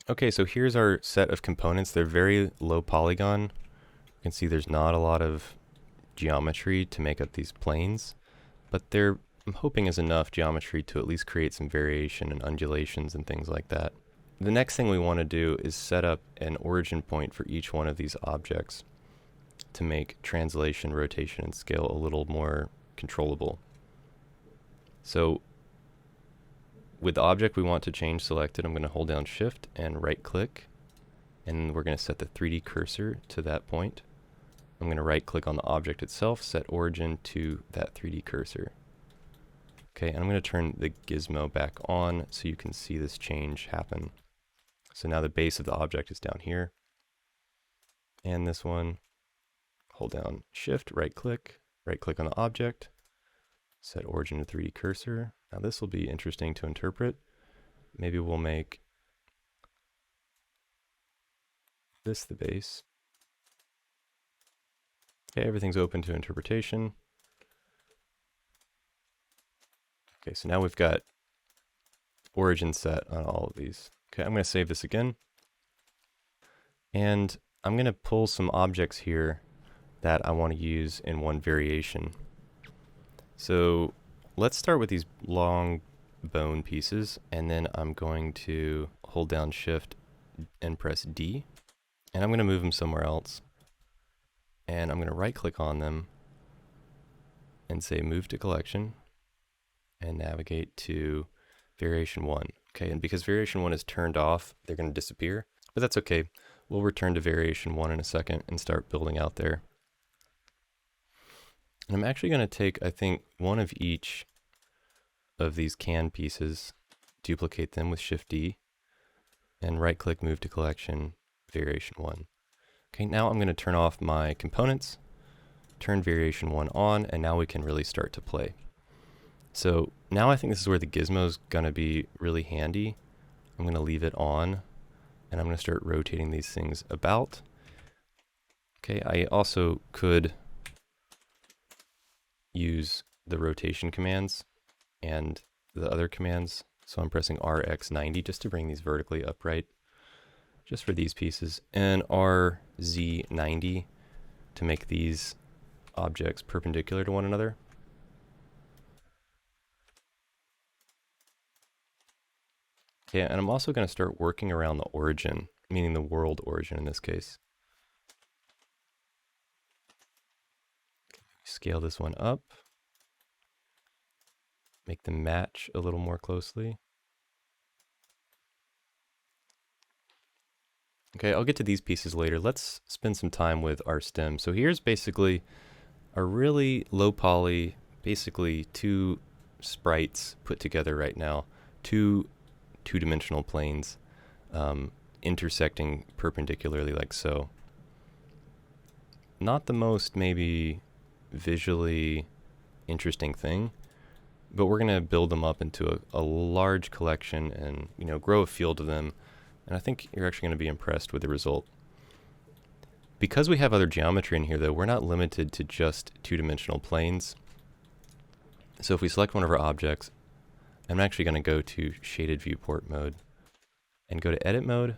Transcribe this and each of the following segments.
Okay, so here's our set of components. They're very low polygon. You can see there's not a lot of geometry to make up these planes, but I'm hoping is enough geometry to at least create some variation and undulations and things like that. The next thing we want to do is set up an origin point for each one of these objects to make translation, rotation, and scale a little more controllable. So with the object we want to change selected, I'm going to hold down Shift and right click, and we're going to set the 3D cursor to that point. I'm going to right click on the object itself, set origin to that 3D cursor. Okay, and I'm going to turn the gizmo back on so you can see this change happen. So now the base of the object is down here. And this one, hold down Shift, right click on the object, set origin to 3D cursor. Now this will be interesting to interpret. Maybe we'll make this the base. Okay, everything's open to interpretation. Okay, so now we've got origin set on all of these. Okay, I'm going to save this again. And I'm going to pull some objects here that I want to use in one variation. So let's start with these long bone pieces, and then I'm going to hold down Shift and press D, and I'm going to move them somewhere else. And I'm going to right click on them and say move to collection and navigate to variation 1. Okay, and because variation 1 is turned off, they're going to disappear, but that's okay. We'll return to variation 1 in a second and start building out there. And I'm actually going to take, I think, one of each of these can pieces, duplicate them with Shift D, and right click, move to collection, variation 1. Okay, now I'm going to turn off my components, turn variation 1 on, and now we can really start to play. So now I think this is where the gizmo is going to be really handy. I'm going to leave it on, and I'm going to start rotating these things about. Okay, I also could use the rotation commands and the other commands. So I'm pressing RX90 just to bring these vertically upright, just for these pieces, and RZ90 to make these objects perpendicular to one another. Okay, and I'm also going to start working around the origin, meaning the world origin in this case. Scale this one up, make them match a little more closely. Okay, I'll get to these pieces later. Let's spend some time with our stem. So here's basically a really low poly, basically two sprites put together right now, two-dimensional planes intersecting perpendicularly like so. Not the most maybe visually interesting thing, but we're going to build them up into a large collection and, you know, grow a field of them. And I think you're actually going to be impressed with the result. Because we have other geometry in here, though, we're not limited to just two-dimensional planes. So if we select one of our objects, I'm actually going to go to shaded viewport mode and go to edit mode.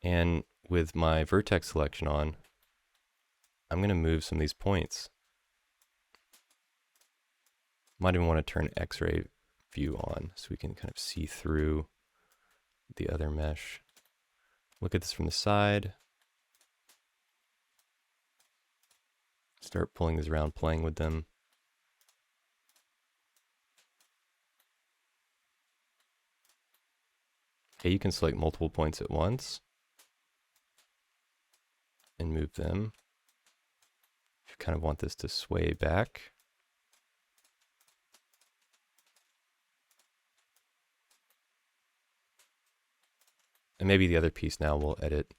And with my vertex selection on, I'm going to move some of these points. Might even want to turn X-ray view on so we can kind of see through the other mesh. Look at this from the side. Start pulling these around, playing with them. Okay, you can select multiple points at once and move them. If you kind of want this to sway back. And maybe the other piece now we'll edit.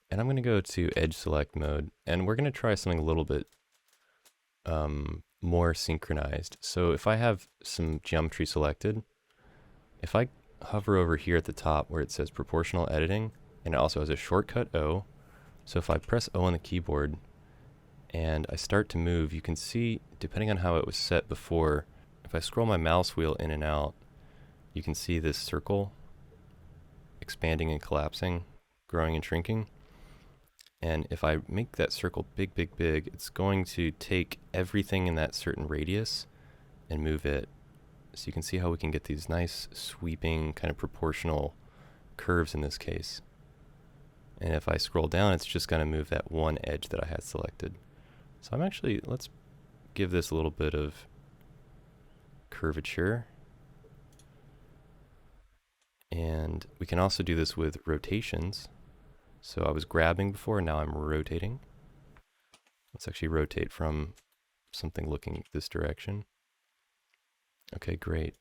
And I'm going to go to edge select mode, and we're going to try something a little bit more synchronized. So if I have some geometry selected, if I hover over here at the top where it says proportional editing, and it also has a shortcut O, so if I press O on the keyboard and I start to move, you can see, depending on how it was set before, if I scroll my mouse wheel in and out, you can see this circle expanding and collapsing, growing and shrinking. And if I make that circle big, big, big, it's going to take everything in that certain radius and move it. So you can see how we can get these nice sweeping kind of proportional curves in this case. And if I scroll down, it's just going to move that one edge that I had selected. So I'm actually, let's give this a little bit of curvature. And we can also do this with rotations. So I was grabbing before, now I'm rotating. Let's actually rotate from something looking this direction. Okay, great.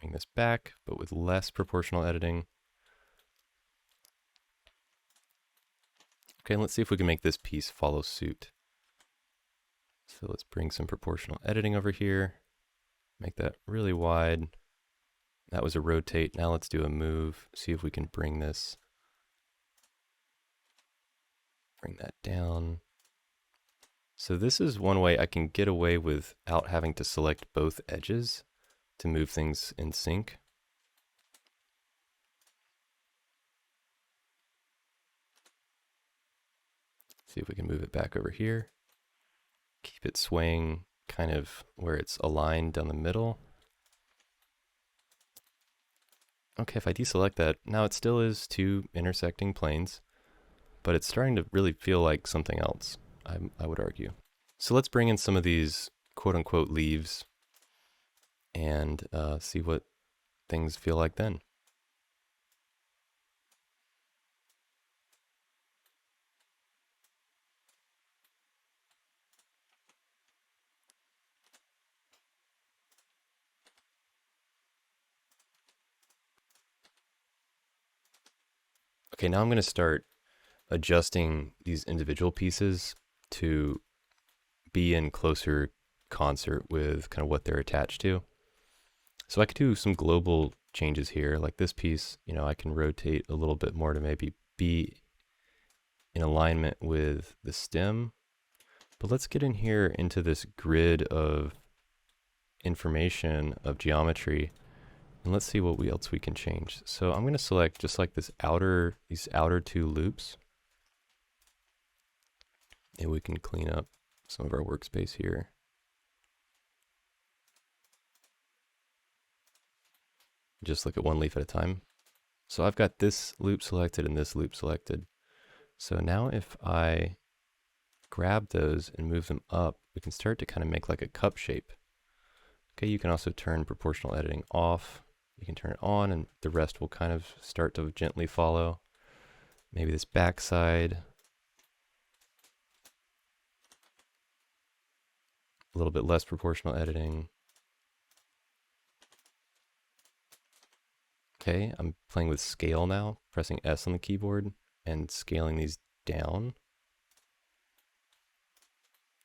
Bring this back, but with less proportional editing. Okay, let's see if we can make this piece follow suit. So let's bring some proportional editing over here. Make that really wide. That was a rotate. Now let's do a move. See if we can bring this. Bring that down. So this is one way I can get away without having to select both edges to move things in sync. See if we can move it back over here. Keep it swaying kind of where it's aligned down the middle. Okay, if I deselect that, now it still is two intersecting planes, but it's starting to really feel like something else, I would argue. So let's bring in some of these quote-unquote leaves and see what things feel like then. Okay, now I'm going to start adjusting these individual pieces to be in closer concert with kind of what they're attached to. So I could do some global changes here, like this piece, you know, I can rotate a little bit more to maybe be in alignment with the stem. But let's get in here into this grid of information of geometry, and let's see what else we can change. So I'm going to select just like these outer two loops. And we can clean up some of our workspace here. Just look at one leaf at a time. So I've got this loop selected and this loop selected. So now if I grab those and move them up, we can start to kind of make like a cup shape. Okay, you can also turn proportional editing off. You can turn it on and the rest will kind of start to gently follow. Maybe this backside. A little bit less proportional editing. Okay, I'm playing with scale now, pressing S on the keyboard and scaling these down.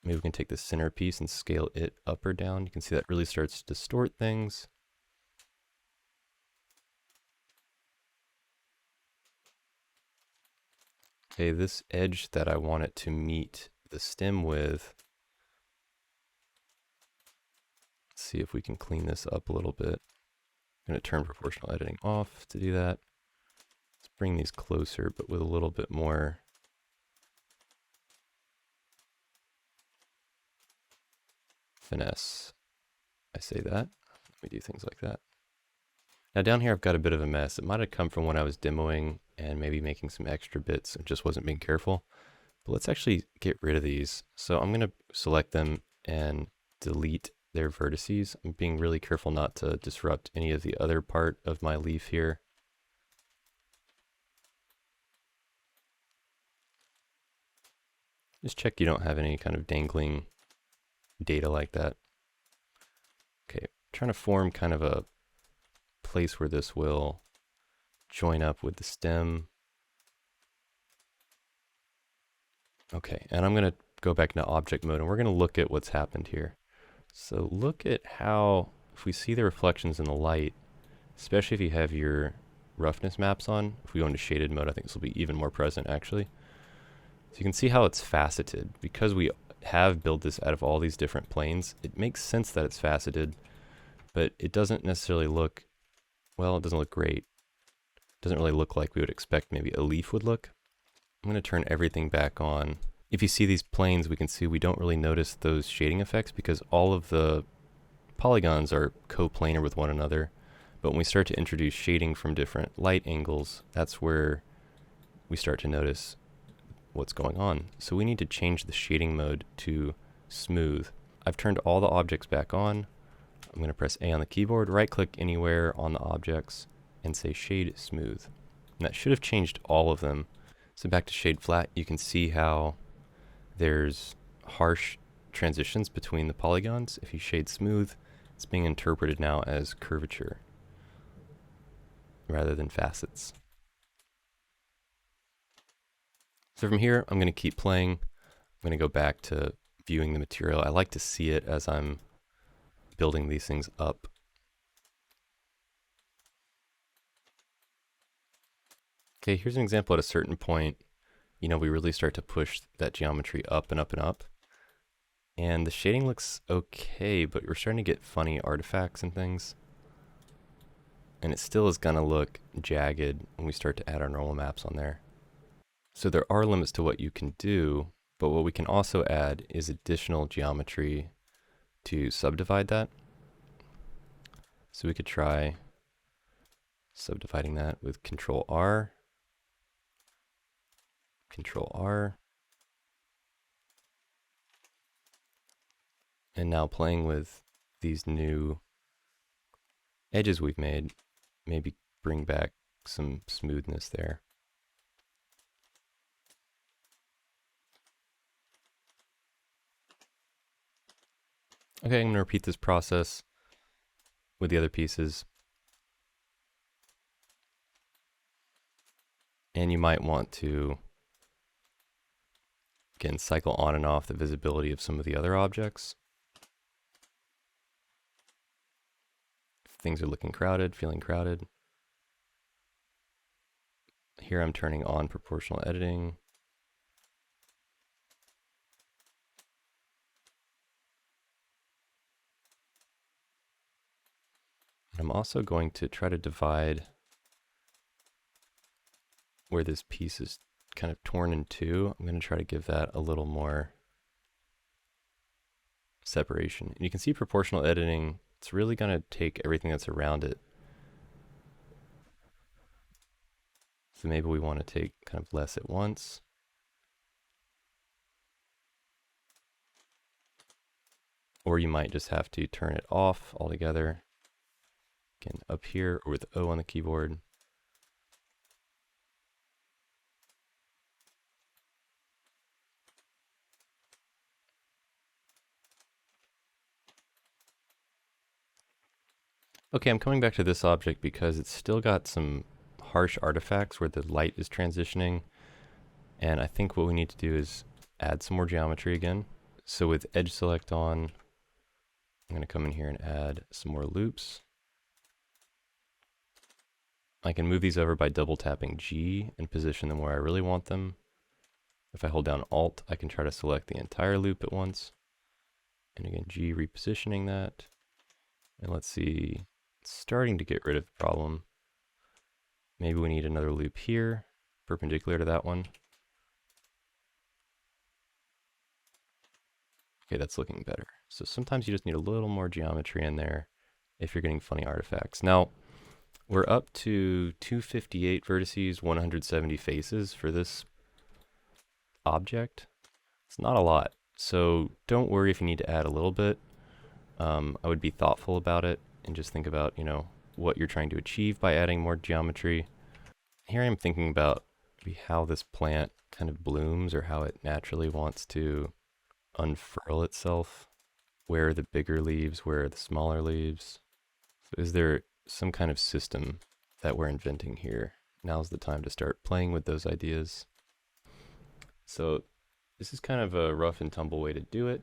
Maybe we can take the center piece and scale it up or down. You can see that really starts to distort things. Okay, this edge that I want it to meet the stem with, let's see if we can clean this up a little bit. I'm going to turn proportional editing off to do that. Let's bring these closer, but with a little bit more finesse. I say that. Let me do things like that. Now down here I've got a bit of a mess. It might have come from when I was demoing and maybe making some extra bits and just wasn't being careful. But let's actually get rid of these. So I'm going to select them and delete their vertices. I'm being really careful not to disrupt any of the other part of my leaf here. Just check you don't have any kind of dangling data like that. Okay, trying to form kind of a place where this will join up with the stem. Okay, and I'm going to go back into object mode and we're going to look at what's happened here. So look at how, if we see the reflections in the light, especially if you have your roughness maps on, if we go into shaded mode, I think this will be even more present actually. So you can see how it's faceted. Because we have built this out of all these different planes, it makes sense that it's faceted. but it doesn't necessarily look, well, it doesn't look great. It doesn't really look like we would expect maybe a leaf would look. I'm going to turn everything back on. If you see these planes, we can see we don't really notice those shading effects because all of the polygons are coplanar with one another. But when we start to introduce shading from different light angles, that's where we start to notice what's going on. So we need to change the shading mode to smooth. I've turned all the objects back on. I'm going to press A on the keyboard, right click anywhere on the objects, and say shade smooth. And that should have changed all of them. So back to shade flat, you can see how there's harsh transitions between the polygons. If you shade smooth, it's being interpreted now as curvature rather than facets. So from here, I'm going to keep playing. I'm going to go back to viewing the material. I like to see it as I'm building these things up. Okay, here's an example at a certain point. You know, we really start to push that geometry up and up and up. And the shading looks okay, but we're starting to get funny artifacts and things. And it still is going to look jagged when we start to add our normal maps on there. So there are limits to what you can do, but what we can also add is additional geometry to subdivide that. So we could try subdividing that with Control R, Control R, and now playing with these new edges we've made, maybe bring back some smoothness there. Okay, I'm going to repeat this process with the other pieces. And you might want to, again, cycle on and off the visibility of some of the other objects. If things are looking crowded, feeling crowded. Here I'm turning on proportional editing. I'm also going to try to divide where this piece is kind of torn in two. I'm going to try to give that a little more separation. And you can see proportional editing, it's really going to take everything that's around it. So maybe we want to take kind of less at once. Or you might just have to turn it off altogether. Again, up here or with O on the keyboard. Okay, I'm coming back to this object because it's still got some harsh artifacts where the light is transitioning. And I think what we need to do is add some more geometry again. So with edge select on, I'm going to come in here and add some more loops. I can move these over by double tapping G and position them where I really want them. If I hold down Alt, I can try to select the entire loop at once. And again, G repositioning that. And let's see, it's starting to get rid of the problem. Maybe we need another loop here, perpendicular to that one. Okay, that's looking better. So sometimes you just need a little more geometry in there if you're getting funny artifacts. Now, we're up to 258 vertices, 170 faces for this object. It's not a lot, so don't worry if you need to add a little bit. I would be thoughtful about it and just think about, you know, what you're trying to achieve by adding more geometry. Here I'm thinking about maybe how this plant kind of blooms or how it naturally wants to unfurl itself. Where are the bigger leaves? Where are the smaller leaves? So is there some kind of system that we're inventing here? Now's the time to start playing with those ideas. So this is kind of a rough and tumble way to do it,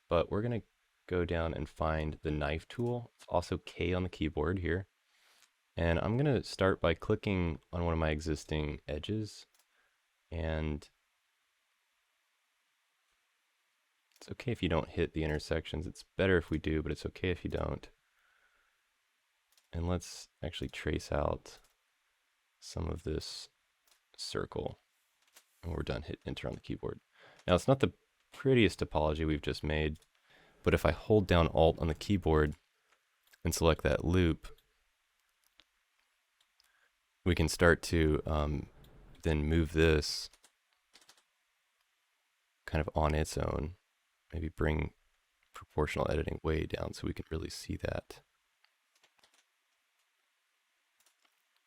but we're going to go down and find the knife tool. It's also K on the keyboard here. And I'm going to start by clicking on one of my existing edges. And it's okay if you don't hit the intersections. It's better if we do, but it's okay if you don't. And let's actually trace out some of this circle. And we're done. Hit enter on the keyboard. Now it's not the prettiest topology we've just made, but if I hold down Alt on the keyboard and select that loop, we can start to then move this kind of on its own. Maybe bring proportional editing way down so we can really see that.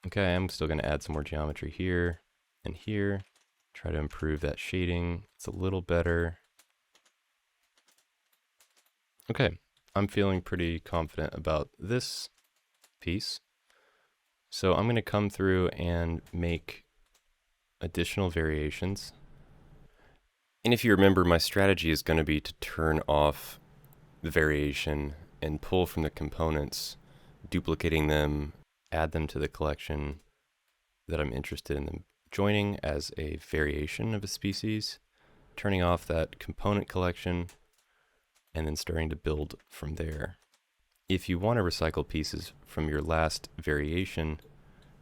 Okay, I'm still going to add some more geometry here and here. Try to improve that shading. It's a little better. Okay, I'm feeling pretty confident about this piece. So I'm going to come through and make additional variations. And if you remember, my strategy is going to be to turn off the variation and pull from the components, duplicating them, add them to the collection that I'm interested in them joining as a variation of a species, turning off that component collection, and then starting to build from there. If you want to recycle pieces from your last variation,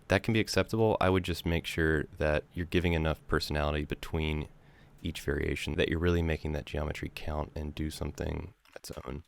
that can be acceptable. I would just make sure that you're giving enough personality between each variation that you're really making that geometry count and do something on its own.